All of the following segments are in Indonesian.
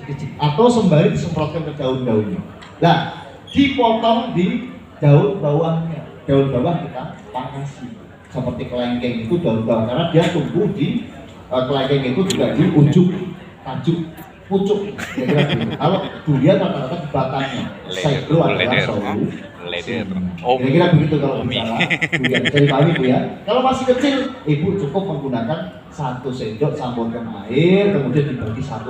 sedikit atau sembari disemprotkan ke daun-daunnya. Nah, dipotong di daun bawahnya. Daun bawah kita panasi. Seperti kelengkeng itu daun bawah karena dia tumbuh di kelengkeng itu juga di ujung tajuk pucuk. Kalau durian rata-rata di batangnya. Seglo adalah solu. Kira-kira begitu kalau bicara durian. Jadi pahami Bu ya. Kalau masih kecil, Ibu cukup menggunakan 1 sendok campurkan air, kemudian dibagi 1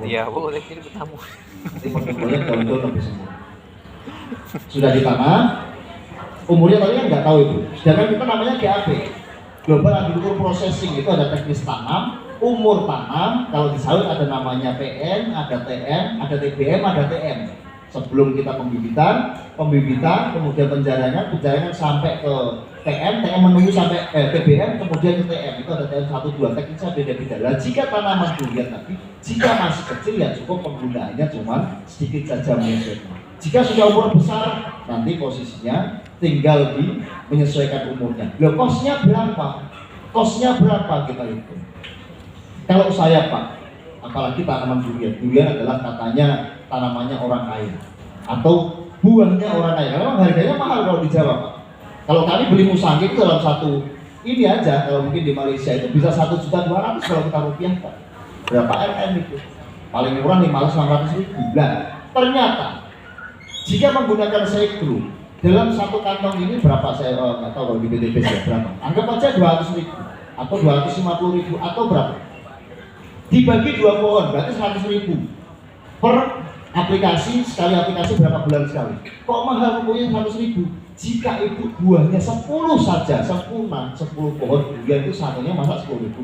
Iya, boleh jadi bertamu. Nanti pertumbuhannya daun-daun lebih sempurna. Sudah ditanam, umurnya tadi kan nggak tahu Ibu. Sedangkan kita namanya GAP, Global Agriculture Processing, itu ada teknis tanam, umur tanam. Kalau di sawit ada namanya PN, ada TM, ada TBM, ada TM. Sebelum kita pembibitan, kemudian penjaringan sampai ke TM menunggu sampai TBM, kemudian ke TM. Itu ada TM 1, 2, teknisnya beda-beda. Nah, jika tanaman durian tadi, jika masih kecil ya cukup penggunaannya cuma sedikit saja menyesuaikan. Jika sudah umur besar, nanti posisinya tinggal menyesuaikan umurnya. Loh, kosnya berapa? Kosnya berapa kita hitung? Kalau saya Pak, apalagi tanaman durian adalah katanya tanamannya orang kaya atau buahnya orang kaya. Karena harganya mahal kalau di Jawa Pak. Kalau kami beli musangking itu dalam satu ini aja, kalau mungkin di Malaysia itu bisa 1.200.000 kalau kita rupiahkan. Berapa RM itu? Paling murah 500-600.000. Nah, ternyata jika menggunakan seglo dalam satu kantong ini berapa, saya nggak tahu kalau di BTP berapa. Anggap aja 200.000 atau 250.000 atau berapa? Dibagi 2 pohon berarti 100.000 per aplikasi. Sekali aplikasi berapa bulan sekali? Kok mahal pokoknya 100.000? Jika itu buahnya 10 saja, 10 pohon durian itu satunya masa 10.000?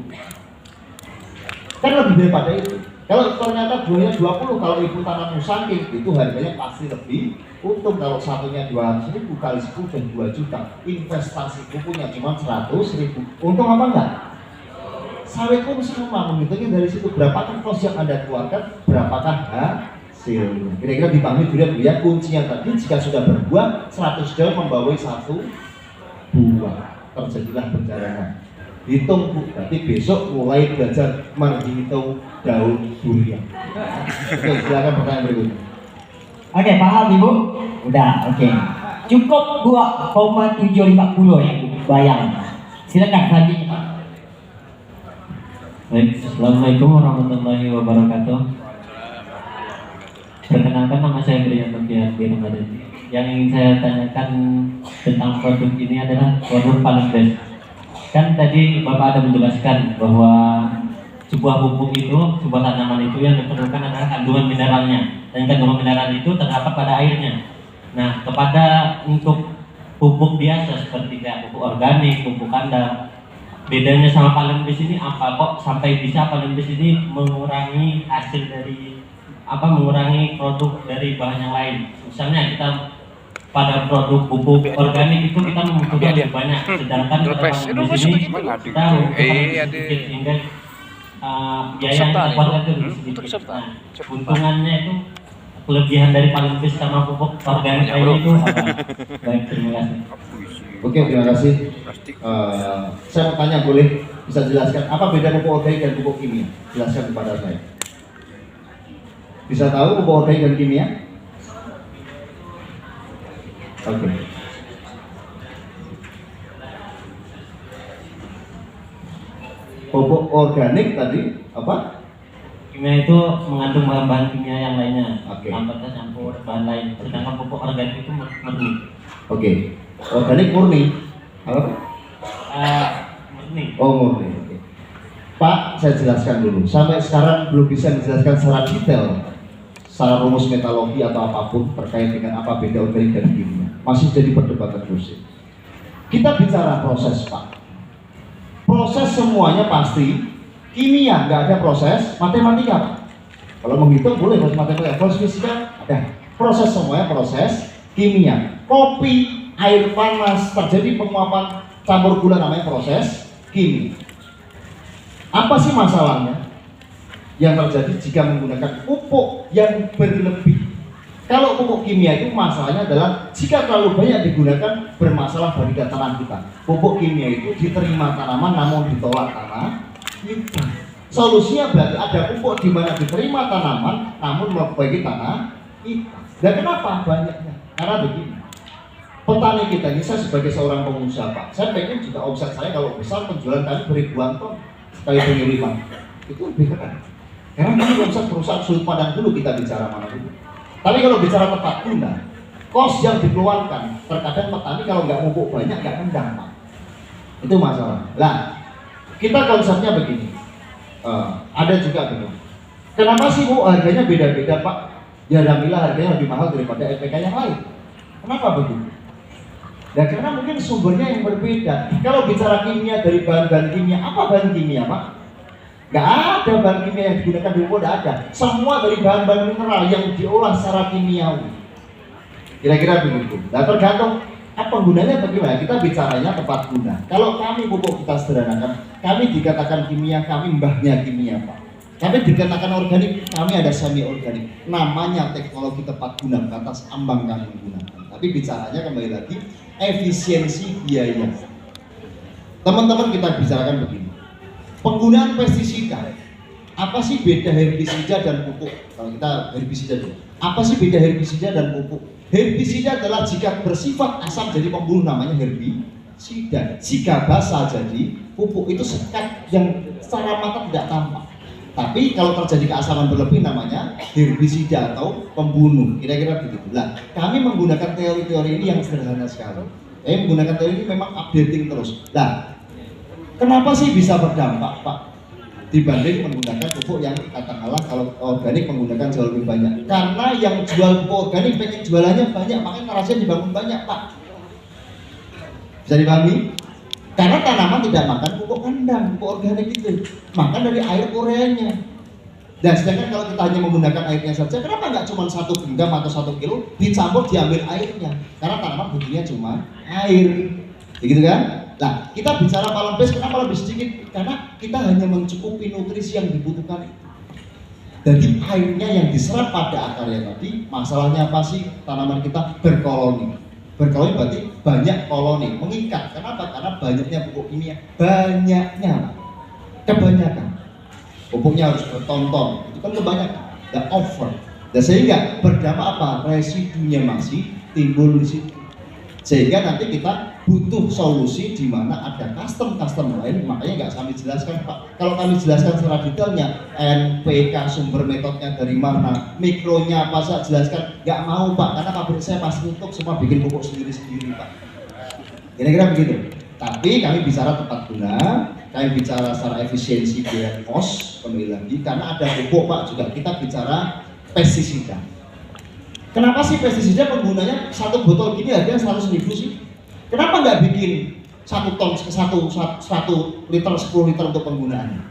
Kan lebih daripada itu. Kalau ternyata buahnya 20, kalau ibu tanam musangking itu harganya pasti lebih untung. Kalau satunya 200.000 kali 10 dan 2 juta, investasi punya cuma 100.000. Untung apa enggak? Sawit pun sama, menghitungnya dari situ berapakah kos yang Anda keluarkan, berapakah hasilnya. Kira-kira dipahami durian Bu ya. Kuncinya tadi, jika sudah berbuah 100 daun membawai 1 buah, terjadilah penjarahan. Hitung Bu, berarti besok mulai belajar menghitung daun durian. Oke, silakan pertanyaan berikutnya. Oke, paham Ibu? Udah, oke. Cukup 2,750 ya Bu, bayang. Silakan selanjutnya Pak. Baik, Assalamualaikum warahmatullahi wabarakatuh. Perkenalkan, nama saya Brian Novian Birmadati. Yang ingin saya tanyakan tentang produk ini adalah produk Palembes. Kan tadi Bapak ada menjelaskan bahwa sebuah pupuk itu, sebuah tanaman itu yang diperlukan adalah kandungan mineralnya, dan kandungan mineral itu terdapat pada airnya. Nah, untuk pupuk biasa seperti kayak pupuk organik, pupuk kandang, bedanya sama Palembes ini apa? Kok sampai bisa Palembes ini mengurangi hasil dari mengurangi produk dari bahan yang lain? Misalnya kita pada produk pupuk organik itu kita membutuhkan lebih banyak, sedangkan pada Palembes ini kita membutuhkan sedikit, sehingga biaya yang dikeluarkan itu lebih sedikit. Nah, keuntungannya itu, kelebihan dari Palembes sama pupuk organik lainnya itu apa? Baik, terima kasih. Oke, terima kasih. Saya mau tanya, boleh bisa jelaskan apa beda pupuk organik dan pupuk kimia? Jelaskan kepada saya. Bisa tahu pupuk organik dan kimia? Oke. Pupuk organik tadi apa? Kimia itu mengandung bahan-bahan kimia yang lainnya. Oke. Tambahnya campur bahan lain. Sedangkan pupuk organik itu murni. Oke. Organik murni. Apa? Murni. Oh, murni. Oke. Pak, saya jelaskan dulu. Sampai sekarang belum bisa dijelaskan secara detail, secara rumus metodologi atau apapun terkait dengan apa beda organik dan kimia. Masih jadi perdebatan krusial. Kita bicara proses, Pak. Proses semuanya pasti kimia, nggak ada proses matematika, Pak. Kalau menghitung boleh proses matematika, proses fisika ada. Proses semuanya proses kimia. Kopi, air panas, terjadi penguapan campur gula, namanya proses kimia. Apa sih masalahnya yang terjadi jika menggunakan pupuk yang berlebih? Kalau pupuk kimia itu masalahnya adalah jika terlalu banyak digunakan bermasalah bagi tanaman kita. Pupuk kimia itu diterima tanaman namun ditolak tanah kita. Solusinya berarti ada pupuk di mana diterima tanaman, namun memperbaiki tanah kita. Dan kenapa banyaknya? Karena begini, petani kita ini, saya sebagai seorang pengusaha Pak, saya pengen juga omset saya kalau besar penjualan kami beribuan ton sekali pengiriman, itu lebih keren. Karena kami omset perusahaan sudut pandang dulu kita bicara mana dulu. Tapi kalau bicara tepat guna, kos yang dikeluarkan, terkadang petani kalau nggak pupuk banyak nggak nendang Pak. Itu masalah. Nah, kita konsepnya begini. Ada juga begini. Kenapa sih Bu harganya beda-beda Pak? Ya alhamdulillah harganya lebih mahal daripada NPK yang lain. Kenapa begitu? Ya karena mungkin sumbernya yang berbeda. Kalau bicara kimia dari bahan-bahan kimia, apa bahan kimia Pak? Nggak ada bahan kimia yang digunakan di pupuk, nggak ada. Semua dari bahan-bahan mineral yang diolah secara kimiawi. Kira-kira begitu. Nah tergantung penggunanya bagaimana. Kita bicaranya tepat guna. Kalau kami pupuk kita sederhanakan, kami dikatakan kimia, kami mbahnya kimia Pak. Tapi dikatakan organik, kami ada semi organik. Namanya teknologi tepat guna, atas ambang kami menggunakan. Tapi bicaranya kembali lagi efisiensi biaya. Teman-teman kita bicarakan begini. Penggunaan pestisida. Apa sih beda herbisida dan pupuk? Kalau kita herbisida dulu. Apa sih beda herbisida dan pupuk? Herbisida adalah jika bersifat asam jadi pembunuh, namanya herbisida. Jika basah jadi pupuk, itu sekat yang secara mata tidak tampak. Tapi kalau terjadi keasaman berlebih namanya herbisida atau pembunuh. Kira-kira begitu. Nah, kami menggunakan teori-teori ini yang sederhana sekali. Menggunakan teori ini memang updating terus. Nah, kenapa sih bisa berdampak Pak? Dibanding menggunakan pupuk yang katakanlah kalau organik menggunakan jauh lebih banyak. Karena yang jual pupuk organik pengen jualannya banyak, makanya narasinya dibangun banyak Pak. Bisa dipahami? Karena tanaman tidak makan pupuk kandang, pupuk organik itu makan dari air ureanya. Dan sedangkan kalau kita hanya menggunakan airnya saja, kenapa nggak cuma 1 genggam atau 1 kilo dicampur diambil airnya? Karena tanaman butuhnya cuma air, begitu kan? Nah, kita bicara paling base, kenapa lebih sedikit? Karena kita hanya mencukupi nutrisi yang dibutuhkan. Jadi airnya yang diserap pada akarnya tadi, masalahnya apa sih? Tanaman kita berkoloni. Berkoloni berarti banyak koloni, mengikat. Kenapa? Karena banyaknya pupuk kimia, banyaknya, kebanyakan. Pupuknya harus berton-ton, itu kan kebanyakan, dan over. Dan sehingga berdampak apa? Residunya masih timbul di situ. Sehingga nanti kita butuh solusi di mana ada custom lain, makanya nggak kami jelaskan Pak. Kalau kami jelaskan secara detailnya, NPK sumber metodenya dari mana, mikronya apa saya jelaskan, nggak mau Pak, karena pabrik saya pasti untuk semua bikin pupuk sendiri Pak. Kira-kira begitu. Tapi kami bicara tepat guna, kami bicara secara efisiensi biaya kos, kembali lagi, karena ada pupuk Pak juga kita bicara pestisida. Kenapa sih pestisida penggunanya 1 botol gini harganya 100.000 sih? Kenapa nggak bikin 1 ton, 1 liter, 10 liter untuk penggunaannya?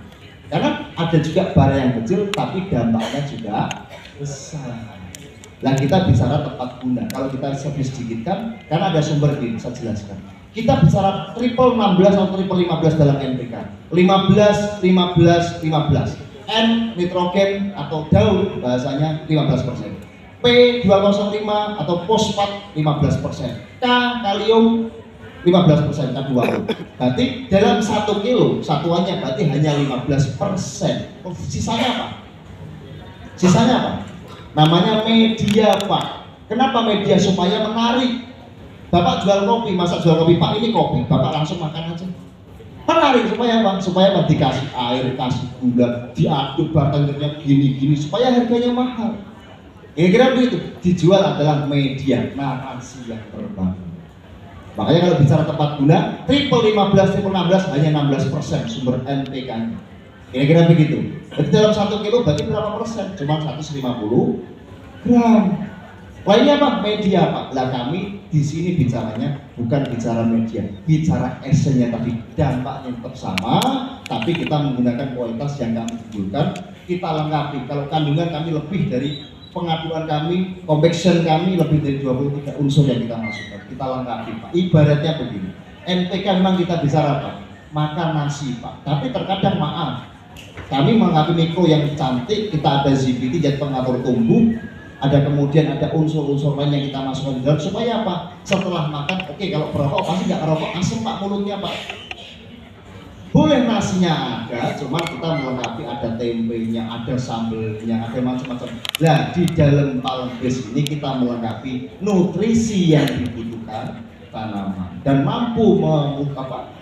Karena ada juga barang yang kecil tapi dampaknya juga besar. Nah kita bicara tepat guna. Kalau kita lebih sedikitkan, karena ada sumber ini, saya jelaskan. Kita bicara triple 16 atau triple 15 dalam NPK. 15, 15, 15. N nitrogen atau daun bahasanya 15%. P205 atau fosfat 15%, K kalium 15%, K2. Berarti dalam 1 kilo satuannya berarti hanya 15%. Sisanya apa? Sisanya apa? Namanya media Pak. Kenapa media? Supaya menarik. Bapak jual kopi, masa jual kopi Pak ini kopi, Bapak langsung makan aja. Menarik supaya apa? Supaya apa? Dikasih air, kasih gula, diaduk barangnya gini-gini supaya harganya mahal. Kira-kira begitu, dijual adalah media, narasi yang terbangun. Makanya kalau bicara tepat guna, triple 15, triple 16 hanya 16% sumber NPK-nya. Kira-kira begitu. Jadi dalam 1 kilo berarti berapa persen? Cuma 150 gram. Lainnya apa? Media Pak. Lah kami di sini bicaranya bukan bicara media, bicara esennya tadi, dampaknya tetap sama, tapi kita menggunakan kualitas yang kami tunjukkan, kita lengkapi. Kalau kandungan kami lebih dari pengaduan kami, compaction kami lebih dari 23 unsur yang kita masukkan, kita lengkapi Pak. Ibaratnya begini, NPK memang kita bicara apa? Makan nasi Pak, tapi terkadang maaf, kami mengatur mikro yang cantik, kita ada ZBT jadi pengatur tumbuh, ada kemudian ada unsur-unsur lain yang kita masukkan di dalam supaya apa? Setelah makan, oke, kalau perokok pasti nggak ngerokok asam Pak mulutnya Pak. Boleh nasinya ada, cuman kita melengkapi ada tempenya, ada sambelnya, ada macam-macam. Nah, di dalam palembes ini kita melengkapi nutrisi yang dibutuhkan tanaman dan mampu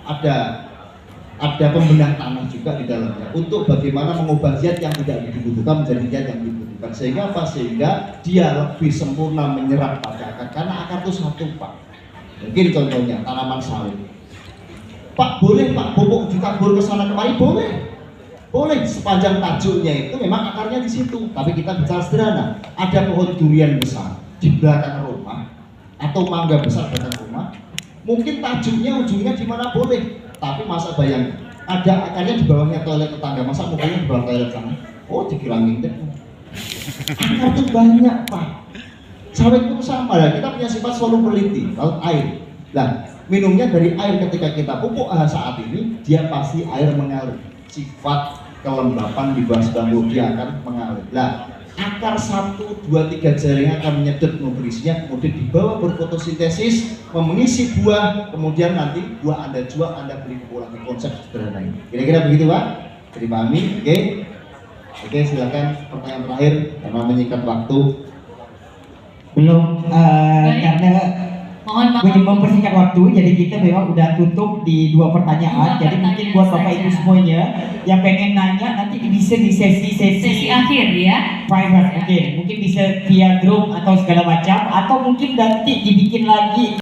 ada pembedah tanah juga di dalamnya untuk bagaimana mengubah zat yang tidak dibutuhkan menjadi zat yang dibutuhkan. Sehingga apa? Sehingga dia lebih sempurna menyerap pada akar, karena akar itu satu, Pak. Mungkin contohnya tanaman sawit. Pak, boleh Pak pupuk ditabur ke sana kemari? Boleh sepanjang tajuknya itu memang akarnya di situ. Tapi kita bicara sederhana, ada pohon durian besar di belakang rumah atau mangga besar di belakang rumah, mungkin tajuknya ujungnya di mana boleh. Tapi masa bayangkan ada akarnya di bawahnya toilet tetangga, masa mukanya di bawah toilet sana? Oh, dikira ngintip. Akar itu banyak, Pak. Sawit itu sama lah, kita punya sifat solubility, laut air. Nah, minumnya dari air. Ketika kita pupuk saat ini, dia pasti air mengalir. Sifat kelembapan di bawah bambu dia akan mengalir. Nah, akar 1, 2, 3 jaring akan menyedot nutrisinya, kemudian dibawa berfotosintesis, mengisi buah, kemudian nanti buah Anda jual, Anda beli pulang. Konsep sederhana ini. Kira-kira begitu, Pak? Jadi pahami? Oke, silakan pertanyaan terakhir karena menyingkat waktu. Belum, karena Mohon maaf. gue mempersingkat waktu, jadi kita memang udah tutup di 2 pertanyaan. Dua Jadi mungkin buat Bapak Ibu pertanyaan semuanya yang pengen nanya nanti bisa di sesi akhir ya. private, mungkin bisa via grup atau segala macam, atau mungkin nanti dibikin lagi